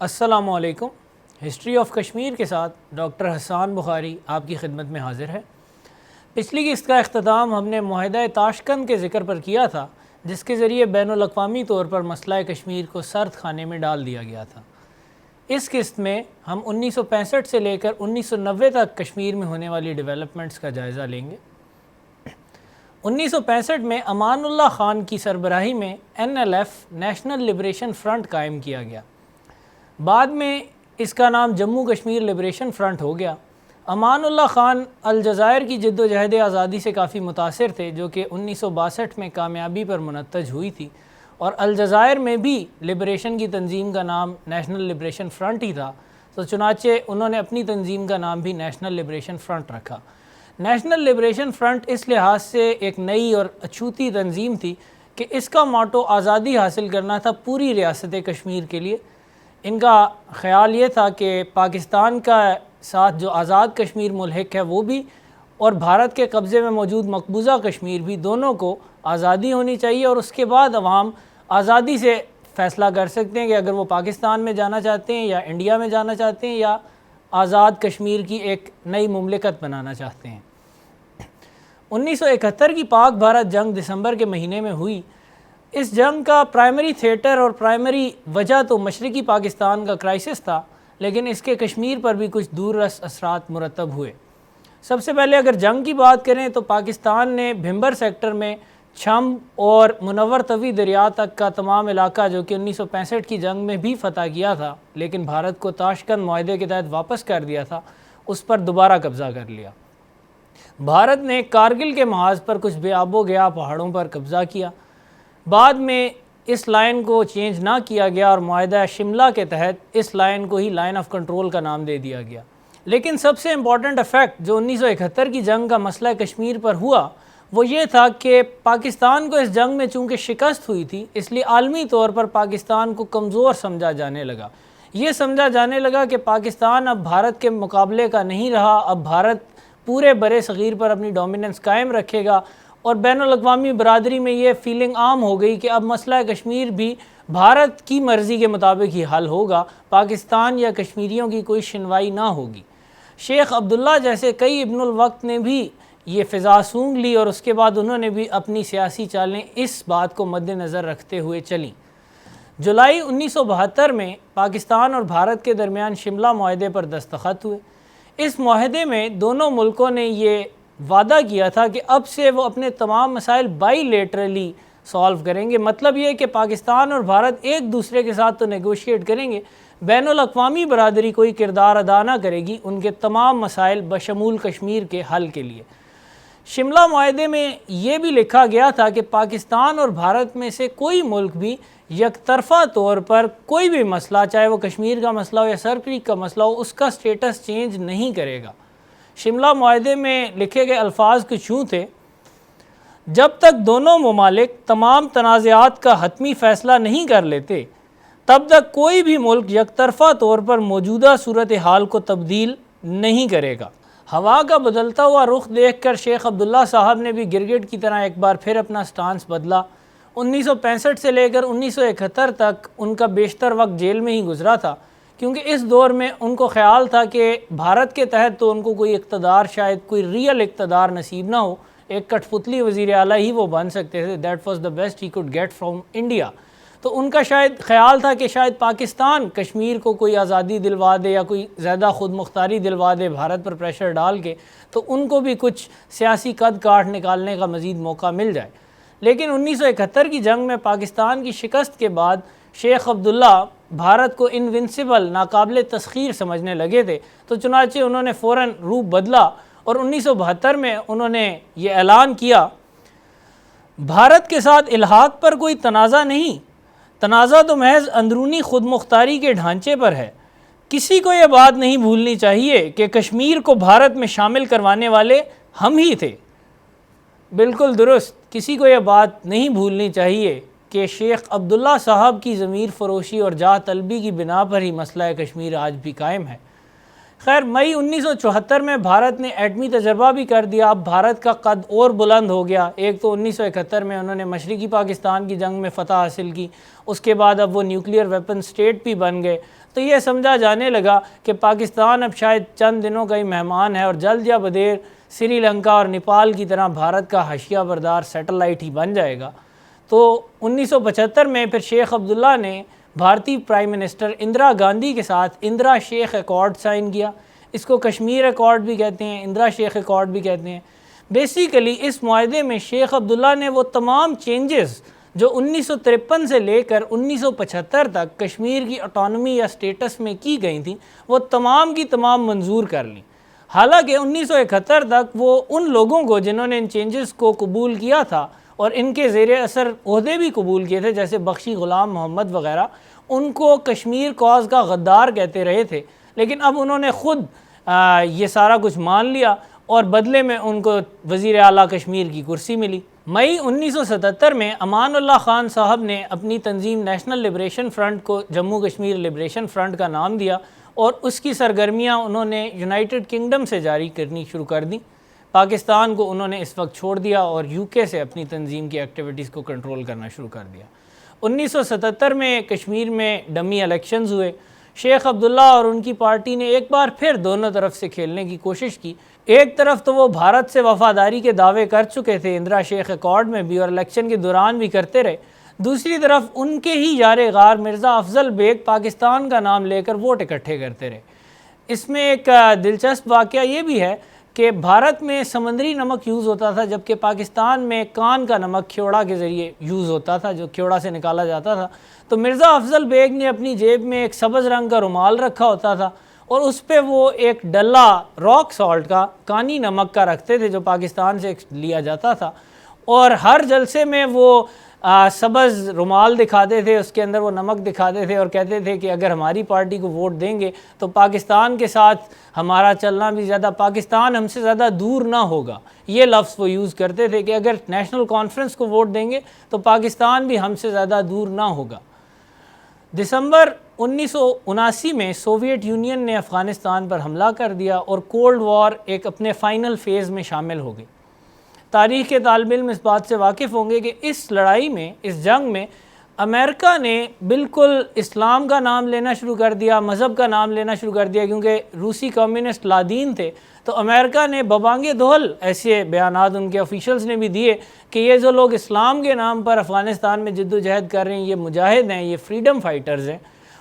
السلام علیکم۔ History of Kashmir کے ساتھ ڈاکٹر حسان بخاری آپ کی خدمت میں حاضر ہے۔ پچھلی قسط کا اختتام ہم نے معاہدہ تاشکند کے ذکر پر کیا تھا، جس کے ذریعے بین الاقوامی طور پر مسئلہ کشمیر کو سرد خانے میں ڈال دیا گیا تھا۔ اس قسط میں ہم 1965 سے لے کر 1990 تک کشمیر میں ہونے والی ڈیولپمنٹس کا جائزہ لیں گے۔ 1965 میں امان اللہ خان کی سربراہی میں NLF نیشنل لبریشن فرنٹ قائم کیا گیا۔ بعد میں اس کا نام جموں کشمیر لبریشن فرنٹ ہو گیا۔ امان اللہ خان الجزائر کی جد و جہد آزادی سے کافی متاثر تھے، جو کہ 1962 میں کامیابی پر منتج ہوئی تھی، اور الجزائر میں بھی لبریشن کی تنظیم کا نام نیشنل لبریشن فرنٹ ہی تھا، تو چنانچہ انہوں نے اپنی تنظیم کا نام بھی نیشنل لبریشن فرنٹ رکھا۔ نیشنل لبریشن فرنٹ اس لحاظ سے ایک نئی اور اچھوتی تنظیم تھی کہ اس کا موٹو آزادی حاصل کرنا تھا پوری ریاست کشمیر کے لیے۔ ان کا خیال یہ تھا کہ پاکستان کا ساتھ جو آزاد کشمیر ملحق ہے وہ بھی، اور بھارت کے قبضے میں موجود مقبوضہ کشمیر بھی، دونوں کو آزادی ہونی چاہیے، اور اس کے بعد عوام آزادی سے فیصلہ کر سکتے ہیں کہ اگر وہ پاکستان میں جانا چاہتے ہیں یا انڈیا میں جانا چاہتے ہیں یا آزاد کشمیر کی ایک نئی مملکت بنانا چاہتے ہیں۔ 1971 کی پاک بھارت جنگ دسمبر کے مہینے میں ہوئی۔ اس جنگ کا پرائمری تھیٹر اور پرائمری وجہ تو مشرقی پاکستان کا کرائسس تھا، لیکن اس کے کشمیر پر بھی کچھ دور رس اثرات مرتب ہوئے۔ سب سے پہلے اگر جنگ کی بات کریں تو پاکستان نے بھمبر سیکٹر میں چھم اور منور توی دریا تک کا تمام علاقہ، جو کہ 1965 کی جنگ میں بھی فتح کیا تھا لیکن بھارت کو تاشکند معاہدے کے تحت واپس کر دیا تھا، اس پر دوبارہ قبضہ کر لیا۔ بھارت نے کارگل کے محاذ پر کچھ بے آب و گیا پہاڑوں پر قبضہ کیا۔ بعد میں اس لائن کو چینج نہ کیا گیا اور معاہدہ شملہ کے تحت اس لائن کو ہی لائن آف کنٹرول کا نام دے دیا گیا۔ لیکن سب سے امپورٹنٹ ایفیکٹ جو 1971 کی جنگ کا مسئلہ کشمیر پر ہوا وہ یہ تھا کہ پاکستان کو اس جنگ میں چونکہ شکست ہوئی تھی، اس لیے عالمی طور پر پاکستان کو کمزور سمجھا جانے لگا۔ یہ سمجھا جانے لگا کہ پاکستان اب بھارت کے مقابلے کا نہیں رہا، اب بھارت پورے برِ صغیر پر اپنی ڈومیننس قائم رکھے گا، اور بین الاقوامی برادری میں یہ فیلنگ عام ہو گئی کہ اب مسئلہ کشمیر بھی بھارت کی مرضی کے مطابق ہی حل ہوگا، پاکستان یا کشمیریوں کی کوئی شنوائی نہ ہوگی۔ شیخ عبداللہ جیسے کئی ابن الوقت نے بھی یہ فضا سونگھ لی، اور اس کے بعد انہوں نے بھی اپنی سیاسی چالیں اس بات کو مد نظر رکھتے ہوئے چلیں۔ جولائی 1972 میں پاکستان اور بھارت کے درمیان شملہ معاہدے پر دستخط ہوئے۔ اس معاہدے میں دونوں ملکوں نے یہ وعدہ کیا تھا کہ اب سے وہ اپنے تمام مسائل بائی لیٹرلی سالو کریں گے۔ مطلب یہ کہ پاکستان اور بھارت ایک دوسرے کے ساتھ تو نیگوشیٹ کریں گے، بین الاقوامی برادری کوئی کردار ادا نہ کرے گی ان کے تمام مسائل بشمول کشمیر کے حل کے لیے۔ شملہ معاہدے میں یہ بھی لکھا گیا تھا کہ پاکستان اور بھارت میں سے کوئی ملک بھی یک طرفہ طور پر کوئی بھی مسئلہ، چاہے وہ کشمیر کا مسئلہ ہو یا سر کریک کا مسئلہ ہو، اس کا سٹیٹس چینج نہیں کرے گا۔ شملہ معاہدے میں لکھے گئے الفاظ کچھ یوں تھے: جب تک دونوں ممالک تمام تنازعات کا حتمی فیصلہ نہیں کر لیتے، تب تک کوئی بھی ملک یک طرفہ طور پر موجودہ صورتحال کو تبدیل نہیں کرے گا۔ ہوا کا بدلتا ہوا رخ دیکھ کر شیخ عبداللہ صاحب نے بھی گرگٹ کی طرح ایک بار پھر اپنا سٹانس بدلا۔ 1965 سے لے کر 1971 تک ان کا بیشتر وقت جیل میں ہی گزرا تھا، کیونکہ اس دور میں ان کو خیال تھا کہ بھارت کے تحت تو ان کو کوئی اقتدار، شاید کوئی ریئل اقتدار نصیب نہ ہو، ایک کٹ پتلی وزیر اعلیٰ ہی وہ بن سکتے تھے۔ That was the best he could get from India. تو ان کا شاید خیال تھا کہ شاید پاکستان کشمیر کو کوئی آزادی دلوا دے یا کوئی زیادہ خود مختاری دلوا دے بھارت پر پریشر ڈال کے، تو ان کو بھی کچھ سیاسی قد کاٹ نکالنے کا مزید موقع مل جائے۔ لیکن 1971 کی جنگ میں پاکستان کی شکست کے بعد شیخ عبداللہ بھارت کو انونسیبل، ناقابل تسخیر سمجھنے لگے تھے، تو چنانچہ انہوں نے فوراً روپ بدلا اور 1972 میں انہوں نے یہ اعلان کیا: بھارت کے ساتھ الحاق پر کوئی تنازع نہیں، تنازع تو محض اندرونی خود مختاری کے ڈھانچے پر ہے۔ کسی کو یہ بات نہیں بھولنی چاہیے کہ کشمیر کو بھارت میں شامل کروانے والے ہم ہی تھے۔ بالکل درست، کسی کو یہ بات نہیں بھولنی چاہیے کہ شیخ عبداللہ صاحب کی ضمیر فروشی اور جاہ طلبی کی بنا پر ہی مسئلہ کشمیر آج بھی قائم ہے۔ خیر، مئی 1974 میں بھارت نے ایٹمی تجربہ بھی کر دیا۔ اب بھارت کا قد اور بلند ہو گیا۔ ایک تو 1971 میں انہوں نے مشرقی پاکستان کی جنگ میں فتح حاصل کی، اس کے بعد اب وہ نیوکلیئر ویپن سٹیٹ بھی بن گئے۔ تو تو یہ سمجھا جانے لگا کہ پاکستان اب شاید چند دنوں کا ہی مہمان ہے اور جلد یا بدیر سری لنکا اور نیپال کی طرح بھارت کا حاشیہ بردار سیٹلائٹ ہی بن جائے گا۔ تو 1975 میں پھر شیخ عبداللہ نے بھارتی پرائم منسٹر اندرا گاندھی کے ساتھ اندرا شیخ ایکارڈ سائن کیا۔ اس کو کشمیر ایکارڈ بھی کہتے ہیں، اندرا شیخ ایکارڈ بھی کہتے ہیں۔ بیسیکلی اس معاہدے میں شیخ عبداللہ نے وہ تمام چینجز جو 1953 سے لے کر 1975 تک کشمیر کی اٹانومی یا سٹیٹس میں کی گئی تھیں وہ تمام کی تمام منظور کر لیں۔ حالانکہ 1971 تک وہ ان لوگوں کو جنہوں نے ان چینجز کو قبول کیا تھا اور ان کے زیر اثر عہدے بھی قبول کیے تھے جیسے بخشی غلام محمد وغیرہ، ان کو کشمیر کاز کا غدار کہتے رہے تھے، لیکن اب انہوں نے خود یہ سارا کچھ مان لیا اور بدلے میں ان کو وزیر اعلیٰ کشمیر کی کرسی ملی۔ مئی 1977 میں امان اللہ خان صاحب نے اپنی تنظیم نیشنل لبریشن فرنٹ کو جموں کشمیر لبریشن فرنٹ کا نام دیا اور اس کی سرگرمیاں انہوں نے یونائٹڈ کنگڈم سے جاری کرنی شروع کر دیں۔ پاکستان کو انہوں نے اس وقت چھوڑ دیا اور یو کے سے اپنی تنظیم کی ایکٹیویٹیز کو کنٹرول کرنا شروع کر دیا۔ 1977 میں کشمیر میں ڈمی الیکشنز ہوئے۔ شیخ عبداللہ اور ان کی پارٹی نے ایک بار پھر دونوں طرف سے کھیلنے کی کوشش کی۔ ایک طرف تو وہ بھارت سے وفاداری کے دعوے کر چکے تھے اندرا شیخ ایکارڈ میں بھی اور الیکشن کے دوران بھی کرتے رہے، دوسری طرف ان کے ہی یار غار مرزا افضل بیگ پاکستان کا نام لے کر ووٹ اکٹھے کرتے رہے۔ اس میں ایک دلچسپ واقعہ یہ بھی ہے کہ بھارت میں سمندری نمک یوز ہوتا تھا جبکہ پاکستان میں کان کا نمک کھیوڑا کے ذریعے یوز ہوتا تھا جو کھیوڑا سے نکالا جاتا تھا۔ تو مرزا افضل بیگ نے اپنی جیب میں ایک سبز رنگ کا رومال رکھا ہوتا تھا اور اس پہ وہ ایک ڈلہ راک سالٹ کا کانی نمک کا رکھتے تھے جو پاکستان سے لیا جاتا تھا، اور ہر جلسے میں وہ سبز رومال دکھاتے تھے، اس کے اندر وہ نمک دکھاتے تھے اور کہتے تھے کہ اگر ہماری پارٹی کو ووٹ دیں گے تو پاکستان کے ساتھ ہمارا چلنا بھی زیادہ، پاکستان ہم سے زیادہ دور نہ ہوگا۔ یہ لفظ وہ یوز کرتے تھے کہ اگر نیشنل کانفرنس کو ووٹ دیں گے تو پاکستان بھی ہم سے زیادہ دور نہ ہوگا۔ دسمبر 1979 میں سوویت یونین نے افغانستان پر حملہ کر دیا اور کولڈ وار ایک اپنے فائنل فیز میں شامل ہو گئی۔ تاریخ کے طالب علم اس بات سے واقف ہوں گے کہ اس لڑائی میں، اس جنگ میں امریکہ نے بالکل اسلام کا نام لینا شروع کر دیا، مذہب کا نام لینا شروع کر دیا، کیونکہ روسی کمیونسٹ لادین تھے تو امریکہ نے ببانگ دہل ایسے بیانات ان کے آفیشلز نے بھی دیے کہ یہ جو لوگ اسلام کے نام پر افغانستان میں جد و جہد کر رہے ہیں یہ مجاہد ہیں، یہ فریڈم فائٹرز ہیں۔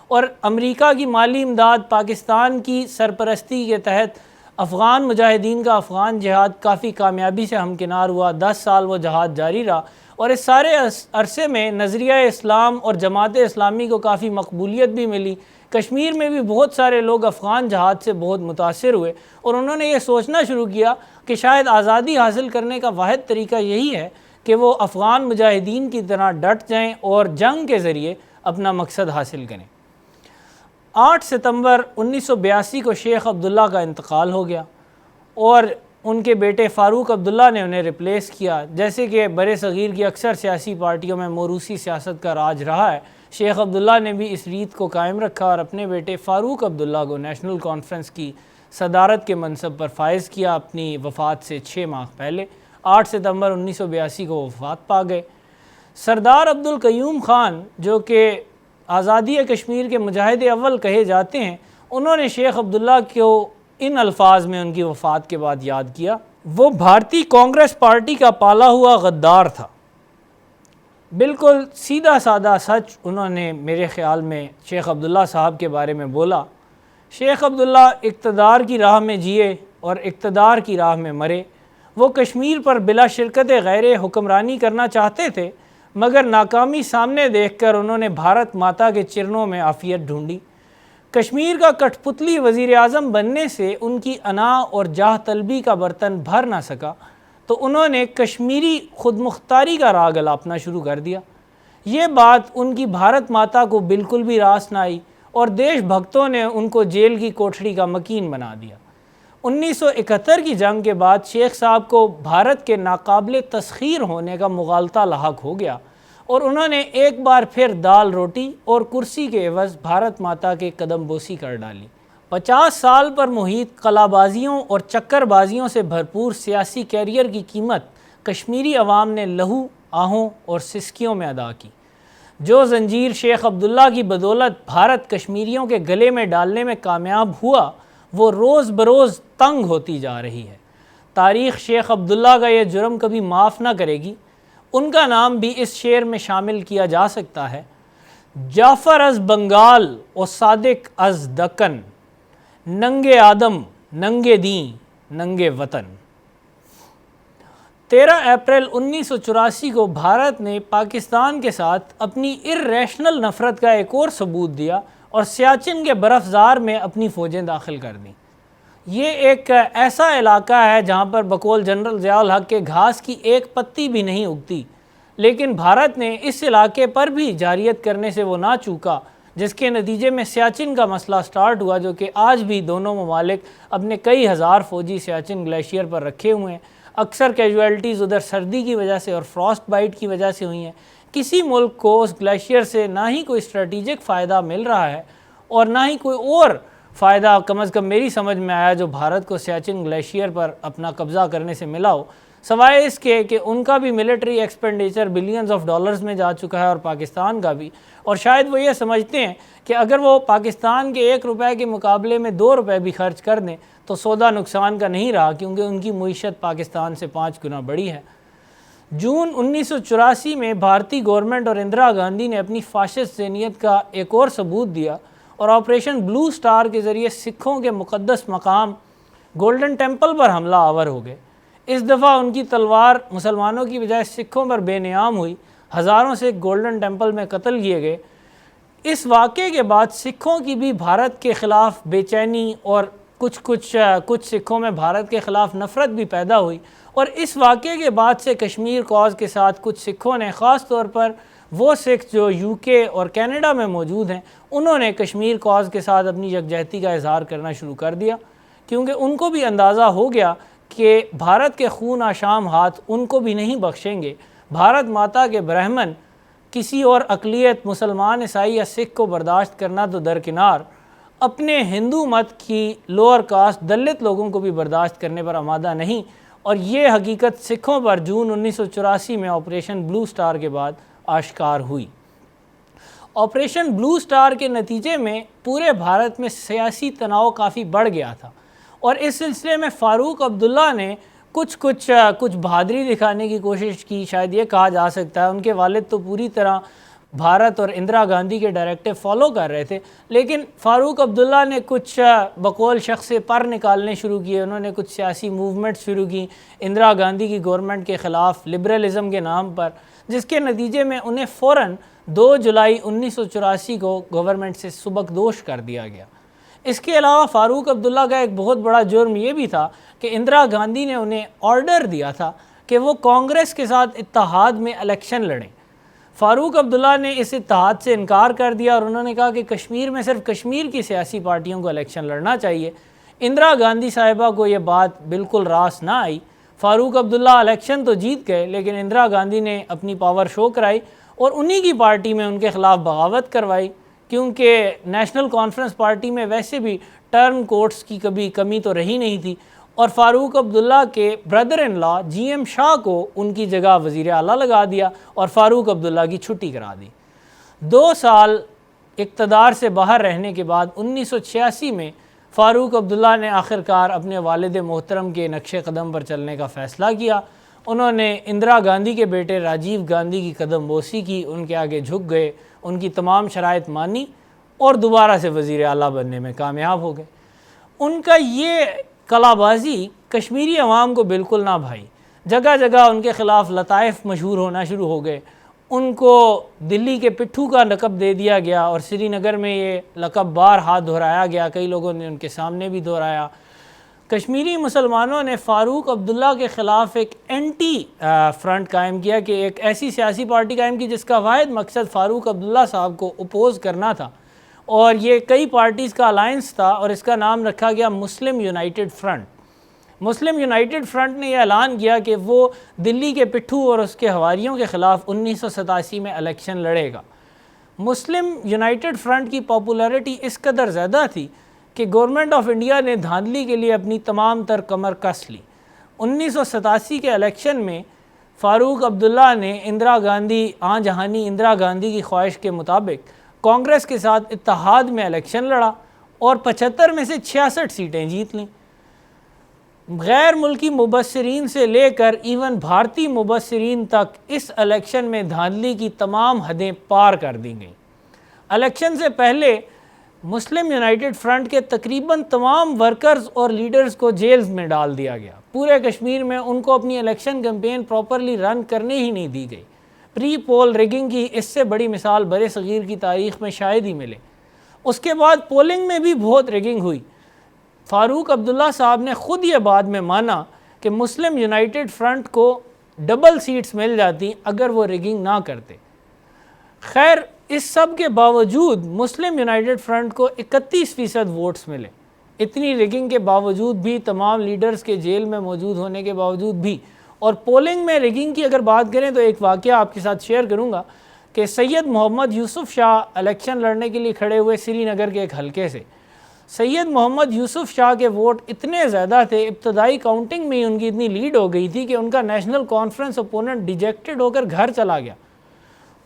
اور امریکہ کی مالی امداد پاکستان کی سرپرستی کے تحت افغان مجاہدین کا افغان جہاد کافی کامیابی سے ہمکنار ہوا، 10 سال وہ جہاد جاری رہا، اور اس سارے عرصے میں نظریہ اسلام اور جماعت اسلامی کو کافی مقبولیت بھی ملی۔ کشمیر میں بھی بہت سارے لوگ افغان جہاد سے بہت متاثر ہوئے اور انہوں نے یہ سوچنا شروع کیا کہ شاید آزادی حاصل کرنے کا واحد طریقہ یہی ہے کہ وہ افغان مجاہدین کی طرح ڈٹ جائیں اور جنگ کے ذریعے اپنا مقصد حاصل کریں۔ 8 ستمبر 1982 کو شیخ عبداللہ کا انتقال ہو گیا اور ان کے بیٹے فاروق عبداللہ نے انہیں ریپلیس کیا۔ جیسے کہ برِ صغیر کی اکثر سیاسی پارٹیوں میں موروثی سیاست کا راج رہا ہے، شیخ عبداللہ نے بھی اس ریت کو قائم رکھا اور اپنے بیٹے فاروق عبداللہ کو نیشنل کانفرنس کی صدارت کے منصب پر فائز کیا اپنی وفات سے 6 ماہ پہلے۔ 8 ستمبر 1982 کو وفات پا گئے۔ سردار عبدالقیوم خان جو کہ آزادی کشمیر کے مجاہد اول کہے جاتے ہیں، انہوں نے شیخ عبداللہ کو ان الفاظ میں ان کی وفات کے بعد یاد کیا: وہ بھارتی کانگریس پارٹی کا پالا ہوا غدار تھا۔ بالکل سیدھا سادہ سچ انہوں نے میرے خیال میں شیخ عبداللہ صاحب کے بارے میں بولا۔ شیخ عبداللہ اقتدار کی راہ میں جیے اور اقتدار کی راہ میں مرے۔ وہ کشمیر پر بلا شرکت غیر حکمرانی کرنا چاہتے تھے، مگر ناکامی سامنے دیکھ کر انہوں نے بھارت ماتا کے چرنوں میں عافیت ڈھونڈی۔ کشمیر کا کٹھ پتلی وزیر اعظم بننے سے ان کی انا اور جاہ طلبی کا برتن بھر نہ سکا تو انہوں نے کشمیری خود مختاری کا راگ الاپنا شروع کر دیا۔ یہ بات ان کی بھارت ماتا کو بالکل بھی راس نہ آئی اور دیش بھکتوں نے ان کو جیل کی کوٹھڑی کا مکین بنا دیا۔ 1971 کی جنگ کے بعد شیخ صاحب کو بھارت کے ناقابل تسخیر ہونے کا مغالطہ لاحق ہو گیا اور انہوں نے ایک بار پھر دال روٹی اور کرسی کے عوض بھارت ماتا کے قدم بوسی کر ڈالی۔ 50 سال پر محیط قلعہ بازیوں اور چکر بازیوں سے بھرپور سیاسی کیریئر کی قیمت کشمیری عوام نے لہو، آہوں اور سسکیوں میں ادا کی۔ جو زنجیر شیخ عبداللہ کی بدولت بھارت کشمیریوں کے گلے میں ڈالنے میں کامیاب ہوا وہ روز بروز تنگ ہوتی جا رہی ہے۔ تاریخ شیخ عبداللہ کا یہ جرم کبھی معاف نہ کرے گی۔ ان کا نام بھی اس شعر میں شامل کیا جا سکتا ہے: جعفر از بنگال و صادق از دکن، ننگے آدم ننگے دین ننگے وطن۔ 13 اپریل 1984 کو بھارت نے پاکستان کے ساتھ اپنی ارریشنل نفرت کا ایک اور ثبوت دیا اور سیاچن کے برفزار میں اپنی فوجیں داخل کر دیں۔ یہ ایک ایسا علاقہ ہے جہاں پر بقول جنرل ضیاء الحق کے گھاس کی ایک پتی بھی نہیں اگتی، لیکن بھارت نے اس علاقے پر بھی جارحیت کرنے سے وہ نہ چوکا، جس کے نتیجے میں سیاچن کا مسئلہ سٹارٹ ہوا، جو کہ آج بھی دونوں ممالک اپنے کئی ہزار فوجی سیاچن گلیشیئر پر رکھے ہوئے ہیں۔ اکثر کیجویلٹیز ادھر سردی کی وجہ سے اور فراسٹ بائٹ کی وجہ سے ہوئی ہیں۔ کسی ملک کو اس گلیشیئر سے نہ ہی کوئی اسٹریٹجک فائدہ مل رہا ہے اور نہ ہی کوئی اور فائدہ کم از کم میری سمجھ میں آیا جو بھارت کو سیاچن گلیشیئر پر اپنا قبضہ کرنے سے ملا ہو، سوائے اس کے کہ ان کا بھی military expenditure billions of dollars میں جا چکا ہے اور پاکستان کا بھی، اور شاید وہ یہ سمجھتے ہیں کہ اگر وہ پاکستان کے 1 روپے کے مقابلے میں 2 روپے بھی خرچ کر دیں تو سودا نقصان کا نہیں رہا، کیونکہ ان کی معیشت پاکستان سے 5 گنا بڑی ہے۔ جون 1984 میں بھارتی گورنمنٹ اور اندرا گاندھی نے اپنی فاشسٹ ذہنیت کا ایک اور ثبوت دیا اور آپریشن بلو سٹار کے ذریعے سکھوں کے مقدس مقام گولڈن ٹیمپل پر حملہ آور ہو گئے۔ اس دفعہ ان کی تلوار مسلمانوں کی بجائے سکھوں پر بے نیام ہوئی، ہزاروں سکھ گولڈن ٹیمپل میں قتل کیے گئے۔ اس واقعے کے بعد سکھوں کی بھی بھارت کے خلاف بے چینی اور کچھ سکھوں میں بھارت کے خلاف نفرت بھی پیدا ہوئی، اور اس واقعے کے بعد سے کشمیر کاز کے ساتھ کچھ سکھوں نے، خاص طور پر وہ سکھ جو UK اور کینیڈا میں موجود ہیں، انہوں نے کشمیر کاز کے ساتھ اپنی یکجہتی کا اظہار کرنا شروع کر دیا، کیونکہ ان کو بھی اندازہ ہو گیا کہ بھارت کے خون آشام ہاتھ ان کو بھی نہیں بخشیں گے۔ بھارت ماتا کے برہمن کسی اور اقلیت مسلمان، عیسائی یا سکھ کو برداشت کرنا تو درکنار، اپنے ہندو مت کی لوور کاسٹ دلت لوگوں کو بھی برداشت کرنے پر آمادہ نہیں، اور یہ حقیقت سکھوں پر جون 1984 میں آپریشن بلو سٹار کے بعد آشکار ہوئی۔ آپریشن بلو سٹار کے نتیجے میں پورے بھارت میں سیاسی تناؤ کافی بڑھ گیا تھا، اور اس سلسلے میں فاروق عبداللہ نے کچھ بہادری دکھانے کی کوشش کی، شاید یہ کہا جا سکتا ہے۔ ان کے والد تو پوری طرح بھارت اور اندرا گاندھی کے ڈائریکٹیو فالو کر رہے تھے، لیکن فاروق عبداللہ نے کچھ بقول شخص پر نکالنے شروع کیے۔ انہوں نے کچھ سیاسی موومنٹ شروع کی اندرا گاندھی کی گورنمنٹ کے خلاف لبرلزم کے نام پر، جس کے نتیجے میں انہیں فوراً 2 جولائی 1984 کو گورنمنٹ سے سبکدوش کر دیا گیا۔ اس کے علاوہ فاروق عبداللہ کا ایک بہت بڑا جرم یہ بھی تھا کہ اندرا گاندھی نے انہیں آرڈر دیا تھا کہ وہ کانگریس کے ساتھ اتحاد میں الیکشن لڑیں۔ فاروق عبداللہ نے اس اتحاد سے انکار کر دیا اور انہوں نے کہا کہ کشمیر میں صرف کشمیر کی سیاسی پارٹیوں کو الیکشن لڑنا چاہیے۔ اندرا گاندھی صاحبہ کو یہ بات بالکل راس نہ آئی۔ فاروق عبداللہ الیکشن تو جیت گئے، لیکن اندرا گاندھی نے اپنی پاور شو کرائی اور انہی کی پارٹی میں ان کے خلاف بغاوت کروائی، کیونکہ نیشنل کانفرنس پارٹی میں ویسے بھی ٹرم کوٹس کی کبھی کمی تو رہی نہیں تھی، اور فاروق عبداللہ کے بردر ان لا GM شاہ کو ان کی جگہ وزیر اعلیٰ لگا دیا اور فاروق عبداللہ کی چھٹی کرا دی۔ 2 سال اقتدار سے باہر رہنے کے بعد 1986 میں فاروق عبداللہ نے آخرکار اپنے والد محترم کے نقش قدم پر چلنے کا فیصلہ کیا۔ انہوں نے اندرا گاندھی کے بیٹے راجیو گاندھی کی قدم بوسی کی، ان کے آگے جھک گئے، ان کی تمام شرائط مانی اور دوبارہ سے وزیر اعلیٰ بننے میں کامیاب ہو گئے۔ ان کا یہ کلا بازی کشمیری عوام کو بالکل نہ بھائی، جگہ جگہ ان کے خلاف لطائف مشہور ہونا شروع ہو گئے۔ ان کو دلی کے پٹھو کا لقب دے دیا گیا اور سری نگر میں یہ لقب بار ہاتھ دہرایا گیا، کئی لوگوں نے ان کے سامنے بھی دہرایا۔ کشمیری مسلمانوں نے فاروق عبداللہ کے خلاف ایک اینٹی فرنٹ قائم کیا، کہ ایک ایسی سیاسی پارٹی قائم کی جس کا واحد مقصد فاروق عبداللہ صاحب کو اپوز کرنا تھا، اور یہ کئی پارٹیز کا الائنس تھا، اور اس کا نام رکھا گیا مسلم یونائٹڈ فرنٹ۔ مسلم یونائٹڈ فرنٹ نے یہ اعلان کیا کہ وہ دلی کے پٹھو اور اس کے حواریوں کے خلاف 1987 میں الیکشن لڑے گا۔ مسلم یونائٹڈ فرنٹ کی پاپولیرٹی اس قدر زیادہ تھی کہ گورنمنٹ آف انڈیا نے دھاندلی کے لیے اپنی تمام تر کمر کس لی۔ 1987 کے الیکشن میں فاروق عبداللہ نے اندرا گاندھی آن جہانی اندرا گاندھی کی خواہش کے مطابق کانگریس کے ساتھ اتحاد میں الیکشن لڑا اور 75 میں سے 66 سیٹیں جیت لیں۔ غیر ملکی مبصرین سے لے کر ایون بھارتی مبصرین تک اس الیکشن میں دھاندلی کی تمام حدیں پار کر دی گئیں۔ الیکشن سے پہلے مسلم یونائٹڈ فرنٹ کے تقریباً تمام ورکرز اور لیڈرز کو جیلز میں ڈال دیا گیا۔ پورے کشمیر میں ان کو اپنی الیکشن کیمپین پراپرلی رن کرنے ہی نہیں دی گئی۔ پری پول ریگنگ کی اس سے بڑی مثال برِ صغیر کی تاریخ میں شاید ہی ملے۔ اس کے بعد پولنگ میں بھی بہت ریگنگ ہوئی۔ فاروق عبداللہ صاحب نے خود یہ بات میں مانا کہ مسلم یونائٹڈ فرنٹ کو ڈبل سیٹس مل جاتی اگر وہ ریگنگ نہ کرتے۔ خیر اس سب کے باوجود مسلم یونائٹڈ فرنٹ کو 31% ووٹس ملے۔ اتنی ریگنگ کے باوجود بھی، تمام لیڈرز کے جیل میں موجود ہونے کے باوجود بھی، اور پولنگ میں ریگنگ کی اگر بات کریں تو ایک واقعہ آپ کے ساتھ شیئر کروں گا کہ سید محمد یوسف شاہ الیکشن لڑنے کے لیے کھڑے ہوئے سری نگر کے ایک حلقے سے۔ سید محمد یوسف شاہ کے ووٹ اتنے زیادہ تھے، ابتدائی کاؤنٹنگ میں ہی ان کی اتنی لیڈ ہو گئی تھی کہ ان کا نیشنل کانفرنس اپوننٹ ڈیجیکٹڈ ہو کر گھر چلا گیا۔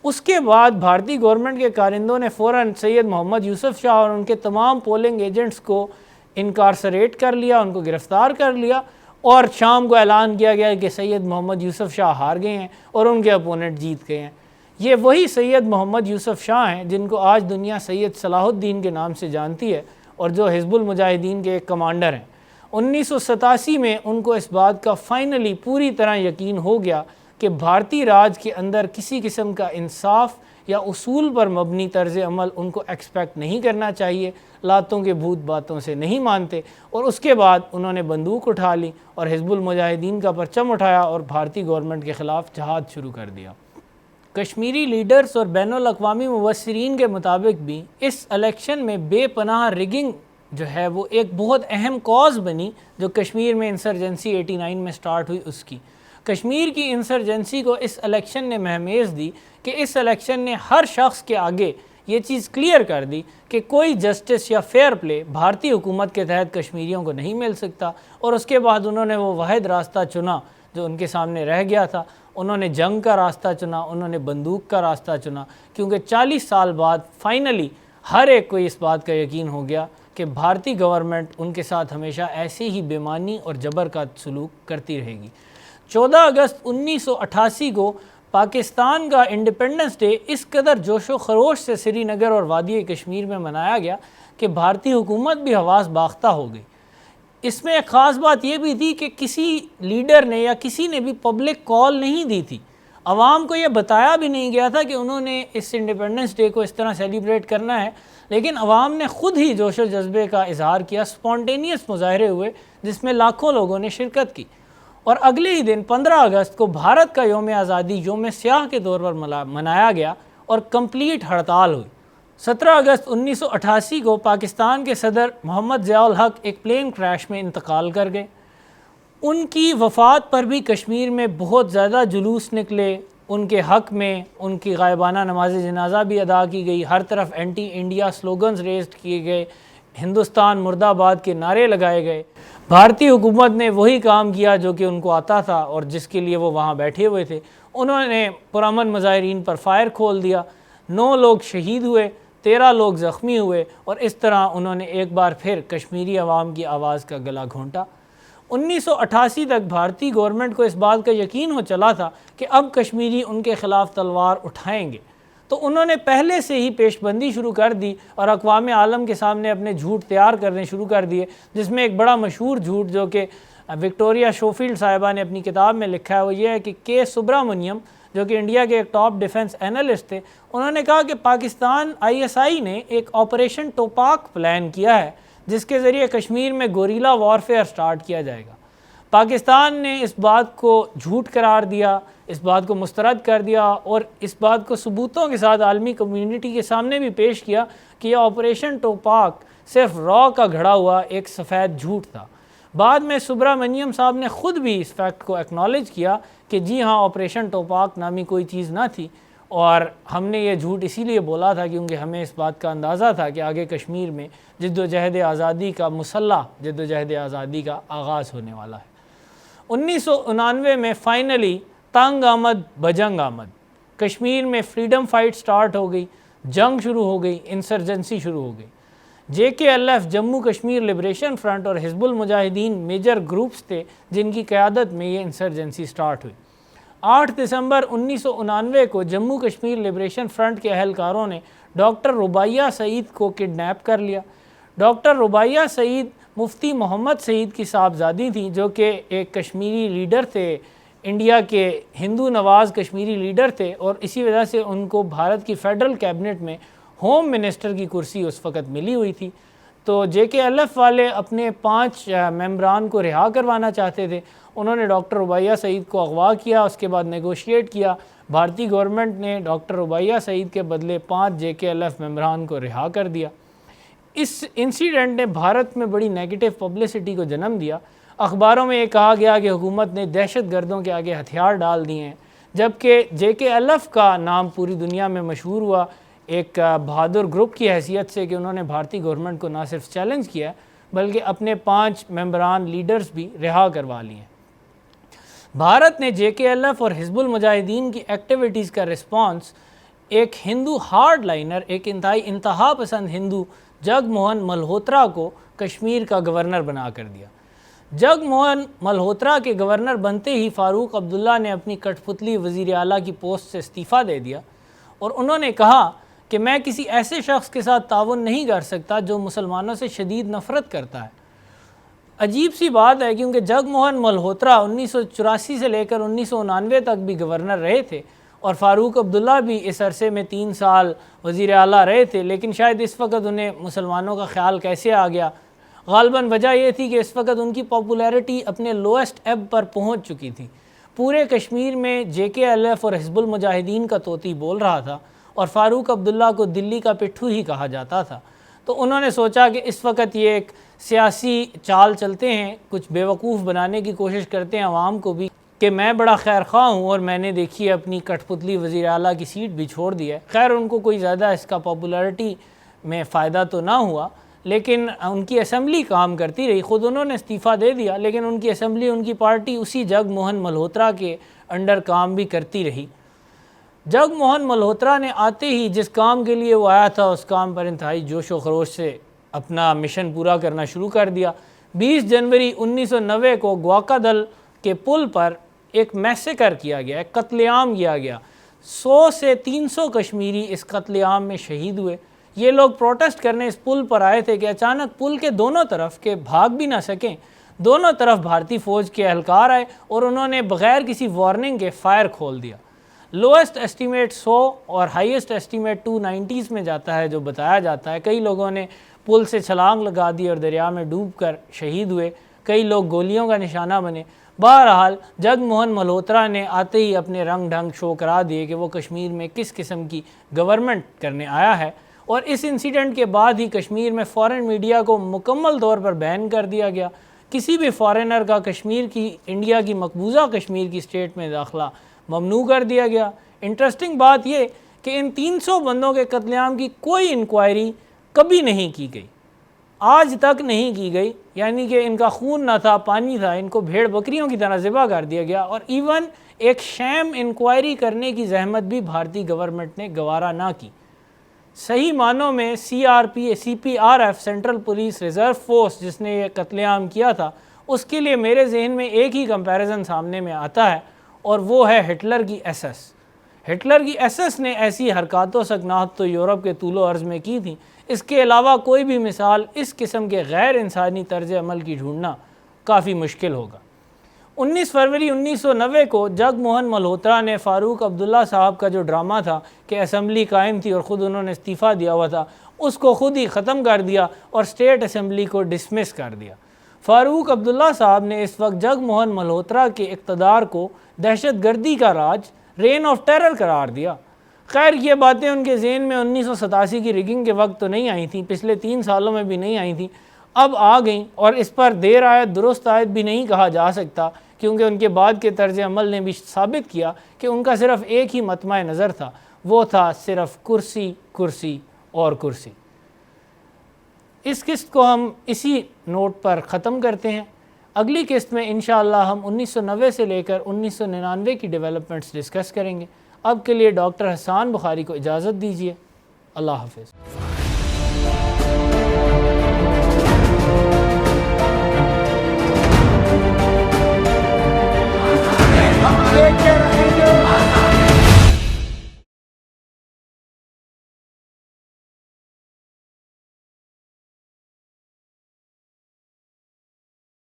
اس کے بعد بھارتی گورنمنٹ کے کارندوں نے فوراً سید محمد یوسف شاہ اور ان کے تمام پولنگ ایجنٹس کو انکارسریٹ کر لیا، ان کو گرفتار کر لیا، اور شام کو اعلان کیا گیا کہ سید محمد یوسف شاہ ہار گئے ہیں اور ان کے اپوننٹ جیت گئے ہیں۔ یہ وہی سید محمد یوسف شاہ ہیں جن کو آج دنیا سید صلاح الدین کے نام سے جانتی ہے اور جو حزب المجاہدین کے ایک کمانڈر ہیں۔ 1987 میں ان کو اس بات کا فائنلی پوری طرح یقین ہو گیا کہ بھارتی راج کے اندر کسی قسم کا انصاف یا اصول پر مبنی طرز عمل ان کو ایکسپیکٹ نہیں کرنا چاہیے، لاتوں کے بھوت باتوں سے نہیں مانتے، اور اس کے بعد انہوں نے بندوق اٹھا لی اور حزب المجاہدین کا پرچم اٹھایا اور بھارتی گورنمنٹ کے خلاف جہاد شروع کر دیا۔ کشمیری لیڈرز اور بین الاقوامی مبصرین کے مطابق بھی اس الیکشن میں بے پناہ ریگنگ جو ہے وہ ایک بہت اہم کاز بنی جو کشمیر میں انسرجنسی 89 میں سٹارٹ ہوئی اس کی۔ کشمیر کی انسرجنسی کو اس الیکشن نے مہمیز دی کہ اس الیکشن نے ہر شخص کے آگے یہ چیز کلیئر کر دی کہ کوئی جسٹس یا فیئر پلے بھارتی حکومت کے تحت کشمیریوں کو نہیں مل سکتا، اور اس کے بعد انہوں نے وہ واحد راستہ چنا جو ان کے سامنے رہ گیا تھا۔ انہوں نے جنگ کا راستہ چنا، انہوں نے بندوق کا راستہ چنا، کیونکہ 40 سال بعد فائنلی ہر ایک کو اس بات کا یقین ہو گیا کہ بھارتی گورنمنٹ ان کے ساتھ ہمیشہ ایسے ہی بے ایمانی اور جبر کا سلوک کرتی رہے گی۔ 14 اگست 1988 کو پاکستان کا انڈیپینڈنس ڈے اس قدر جوش و خروش سے سری نگر اور وادی کشمیر میں منایا گیا کہ بھارتی حکومت بھی حواس باختہ ہو گئی۔ اس میں ایک خاص بات یہ بھی تھی کہ کسی لیڈر نے یا کسی نے بھی پبلک کال نہیں دی تھی، عوام کو یہ بتایا بھی نہیں گیا تھا کہ انہوں نے اس انڈیپینڈنس ڈے کو اس طرح سیلیبریٹ کرنا ہے، لیکن عوام نے خود ہی جوش و جذبے کا اظہار کیا، سپونٹینیس مظاہرے ہوئے جس میں لاکھوں لوگوں نے شرکت کی، اور اگلے ہی دن 15 اگست کو بھارت کا یوم آزادی یوم سیاہ کے طور پر منایا گیا اور کمپلیٹ ہڑتال ہوئی۔ 17 اگست 1988 کو پاکستان کے صدر محمد ضیاء الحق ایک پلین کریش میں انتقال کر گئے۔ ان کی وفات پر بھی کشمیر میں بہت زیادہ جلوس نکلے، ان کے حق میں ان کی غائبانہ نماز جنازہ بھی ادا کی گئی، ہر طرف اینٹی انڈیا سلوگنز ریزڈ کیے گئے، ہندوستان مرد آباد کے نعرے لگائے گئے۔ بھارتی حکومت نے وہی کام کیا جو کہ ان کو آتا تھا اور جس کے لیے وہ وہاں بیٹھے ہوئے تھے۔ انہوں نے پرامن مظاہرین پر فائر کھول دیا، 9 لوگ شہید ہوئے، 13 لوگ زخمی ہوئے، اور اس طرح انہوں نے ایک بار پھر کشمیری عوام کی آواز کا گلا گھونٹا۔ 1988 تک بھارتی گورنمنٹ کو اس بات کا یقین ہو چلا تھا کہ اب کشمیری ان کے خلاف تلوار اٹھائیں گے، تو انہوں نے پہلے سے ہی پیش بندی شروع کر دی اور اقوام عالم کے سامنے اپنے جھوٹ تیار کرنے شروع کر دیے، جس میں ایک بڑا مشہور جھوٹ جو کہ وکٹوریہ شوفیلڈ صاحبہ نے اپنی کتاب میں لکھا ہے وہ یہ ہے کہ کے سبرامنیم جو کہ انڈیا کے ایک ٹاپ ڈیفنس اینالسٹ تھے، انہوں نے کہا کہ پاکستان ISI نے ایک آپریشن ٹوپاک پلان کیا ہے جس کے ذریعے کشمیر میں گوریلا وارفیئر سٹارٹ کیا جائے گا۔ پاکستان نے اس بات کو جھوٹ قرار دیا، اس بات کو مسترد کر دیا اور اس بات کو ثبوتوں کے ساتھ عالمی کمیونٹی کے سامنے بھی پیش کیا کہ یہ آپریشن ٹوپاک صرف را کا گھڑا ہوا ایک سفید جھوٹ تھا۔ بعد میں سبرامنیم صاحب نے خود بھی اس فیکٹ کو ایکنالج کیا کہ جی ہاں آپریشن ٹوپاک نامی کوئی چیز نہ تھی، اور ہم نے یہ جھوٹ اسی لیے بولا تھا کیونکہ ہمیں اس بات کا اندازہ تھا کہ آگے کشمیر میں جد و جہد آزادی کا مسلح جد و جہد آزادی کا آغاز ہونے والا ہے۔ 1999 میں فائنلی تنگ آمد بجنگ آمد، کشمیر میں فریڈم فائٹ سٹارٹ ہو گئی، جنگ شروع ہو گئی، انسرجنسی شروع ہو گئی۔ JKLF Jammu Kashmir liberation front اور حزب المجاہدین میجر گروپس تھے جن کی قیادت میں یہ انسرجنسی سٹارٹ ہوئی۔ 8 دسمبر 1999 کو جموں کشمیر لبریشن فرنٹ کے اہلکاروں نے ڈاکٹر ربیہ سعید کو کڈنیپ کر لیا۔ ڈاکٹر ربیہ سعید مفتی محمد سعید کی صاحبزادی تھیں، جو کہ ایک کشمیری لیڈر تھے، انڈیا کے ہندو نواز کشمیری لیڈر تھے، اور اسی وجہ سے ان کو بھارت کی فیڈرل کیبنٹ میں ہوم منسٹر کی کرسی اس وقت ملی ہوئی تھی۔ تو JKLF والے اپنے 5 ممبران کو رہا کروانا چاہتے تھے۔ انہوں نے ڈاکٹر ربیہ سعید کو اغوا کیا، اس کے بعد نیگوشیٹ کیا۔ بھارتی گورنمنٹ نے ڈاکٹر ربیہ سعید کے بدلے 5 JKLF ممبران کو رہا کر دیا۔ اس انسیڈنٹ نے بھارت میں بڑی نیگیٹو پبلسٹی کو جنم دیا۔ اخباروں میں یہ کہا گیا کہ حکومت نے دہشت گردوں کے آگے ہتھیار ڈال دیے ہیں، جبکہ JKLF کا نام پوری دنیا میں مشہور ہوا ایک بہادر گروپ کی حیثیت سے کہ انہوں نے بھارتی گورنمنٹ کو نہ صرف چیلنج کیا بلکہ اپنے 5 ممبران لیڈرز بھی رہا کروا لیے ہیں۔ بھارت نے JKLF اور حزب المجاہدین کی ایکٹیویٹیز کا رسپانس ایک ہندو ہارڈ لائنر، ایک انتہا پسند ہندو جگ موہن ملہوترا کو کشمیر کا گورنر بنا کر دیا۔ جگ موہن ملہوترا کے گورنر بنتے ہی فاروق عبداللہ نے اپنی کٹ پتلی وزیر اعلیٰ کی پوسٹ سے استعفیٰ دے دیا، اور انہوں نے کہا کہ میں کسی ایسے شخص کے ساتھ تعاون نہیں کر سکتا جو مسلمانوں سے شدید نفرت کرتا ہے۔ عجیب سی بات ہے، کیونکہ جگ موہن ملہوترا 1984 سے لے کر 1999 تک بھی گورنر رہے تھے، اور فاروق عبداللہ بھی اس عرصے میں 3 سال وزیر اعلیٰ رہے تھے، لیکن شاید اس وقت انہیں مسلمانوں کا خیال کیسے آ گیا؟ غالباً وجہ یہ تھی کہ اس وقت ان کی پاپولیرٹی اپنے لوئسٹ ایب پر پہنچ چکی تھی۔ پورے کشمیر میں JKLF اور حزب المجاہدین کا طوطی بول رہا تھا، اور فاروق عبداللہ کو دلی کا پٹھو ہی کہا جاتا تھا۔ تو انہوں نے سوچا کہ اس وقت یہ ایک سیاسی چال چلتے ہیں، کچھ بیوقوف بنانے کی کوشش کرتے ہیں عوام کو بھی کہ میں بڑا خیر خواہ ہوں اور میں نے دیکھی اپنی کٹ پتلی وزیر اعلیٰ کی سیٹ بھی چھوڑ دی ہے۔ خیر ان کو کوئی زیادہ اس کا پاپولیرٹی میں فائدہ تو نہ ہوا، لیکن ان کی اسمبلی کام کرتی رہی۔ خود انہوں نے استعفیٰ دے دیا، لیکن ان کی اسمبلی، ان کی پارٹی اسی جگ موہن ملہوترا کے انڈر کام بھی کرتی رہی۔ جگ موہن ملہوترا نے آتے ہی جس کام کے لیے وہ آیا تھا اس کام پر انتہائی جوش و خروش سے اپنا مشن پورا کرنا شروع کر دیا۔ 20 جنوری 1990 کو گواکا دل کے پل پر ایک میسیکر کیا گیا، ایک قتل عام کیا گیا۔ 100 سے 300 کشمیری اس قتل عام میں شہید ہوئے۔ یہ لوگ پروٹیسٹ کرنے اس پل پر آئے تھے کہ اچانک پل کے دونوں طرف کے بھاگ بھی نہ سکیں، دونوں طرف بھارتی فوج کے اہلکار آئے اور انہوں نے بغیر کسی وارننگ کے فائر کھول دیا۔ لوئسٹ ایسٹیمیٹ 100 اور ہائیسٹ ایسٹیمیٹ 290 میں جاتا ہے جو بتایا جاتا ہے۔ کئی لوگوں نے پل سے چھلانگ لگا دی اور دریا میں ڈوب کر شہید ہوئے، کئی لوگ گولیوں کا نشانہ بنے۔ بہرحال جگ موہن ملہوترا نے آتے ہی اپنے رنگ ڈھنگ شو کرا دیے کہ وہ کشمیر میں کس قسم کی گورنمنٹ کرنے آیا ہے، اور اس انسیڈنٹ کے بعد ہی کشمیر میں فارن میڈیا کو مکمل طور پر بین کر دیا گیا۔ کسی بھی فارنر کا کشمیر کی، انڈیا کی مقبوضہ کشمیر کی اسٹیٹ میں داخلہ ممنوع کر دیا گیا۔ انٹرسٹنگ بات یہ کہ ان 300 بندوں کے قتل عام کی کوئی انکوائری کبھی نہیں کی گئی، آج تک نہیں کی گئی، یعنی کہ ان کا خون نہ تھا، پانی تھا، ان کو بھیڑ بکریوں کی طرح ذبح کر دیا گیا، اور ایون ایک شیم انکوائری کرنے کی زحمت بھی بھارتی گورنمنٹ نے گوارا نہ کی۔ صحیح معنوں میں CPRF central police reserve force جس نے یہ قتل عام کیا تھا، اس کے لیے میرے ذہن میں ایک ہی کمپیریزن سامنے میں آتا ہے، اور وہ ہے ہٹلر کی SS۔ ہٹلر کی SS نے ایسی حرکات و سکنات تو یورپ کے طول و عرض میں کی تھیں، اس کے علاوہ کوئی بھی مثال اس قسم کے غیر انسانی طرز عمل کی ڈھونڈنا کافی مشکل ہوگا۔ 19 فروری 1990 کو جگ موہن ملہوترا نے فاروق عبداللہ صاحب کا جو ڈرامہ تھا کہ اسمبلی قائم تھی اور خود انہوں نے استعفیٰ دیا ہوا تھا، اس کو خود ہی ختم کر دیا اور اسٹیٹ اسمبلی کو ڈسمس کر دیا۔ فاروق عبداللہ صاحب نے اس وقت جگ موہن ملہوترا کے اقتدار کو دہشت گردی کا راج، رین آف ٹیرر قرار دیا۔ خیر یہ باتیں ان کے ذہن میں 1987 کی ریگنگ کے وقت تو نہیں آئی تھیں، پچھلے 3 سالوں میں بھی نہیں آئی تھیں، اب آ گئیں، اور اس پر دیر آیت درست آیت بھی نہیں کہا جا سکتا، کیونکہ ان کے بعد کے طرز عمل نے بھی ثابت کیا کہ ان کا صرف ایک ہی مطمع نظر تھا، وہ تھا صرف کرسی، کرسی اور کرسی۔ اس قسط کو ہم اسی نوٹ پر ختم کرتے ہیں۔ اگلی قسط میں انشاءاللہ ہم 1990 سے لے کر 1999 کی ڈیولپمنٹس ڈسکس کریں گے۔ اب کے لیے ڈاکٹر حسان بخاری کو اجازت دیجیے۔ اللہ حافظ۔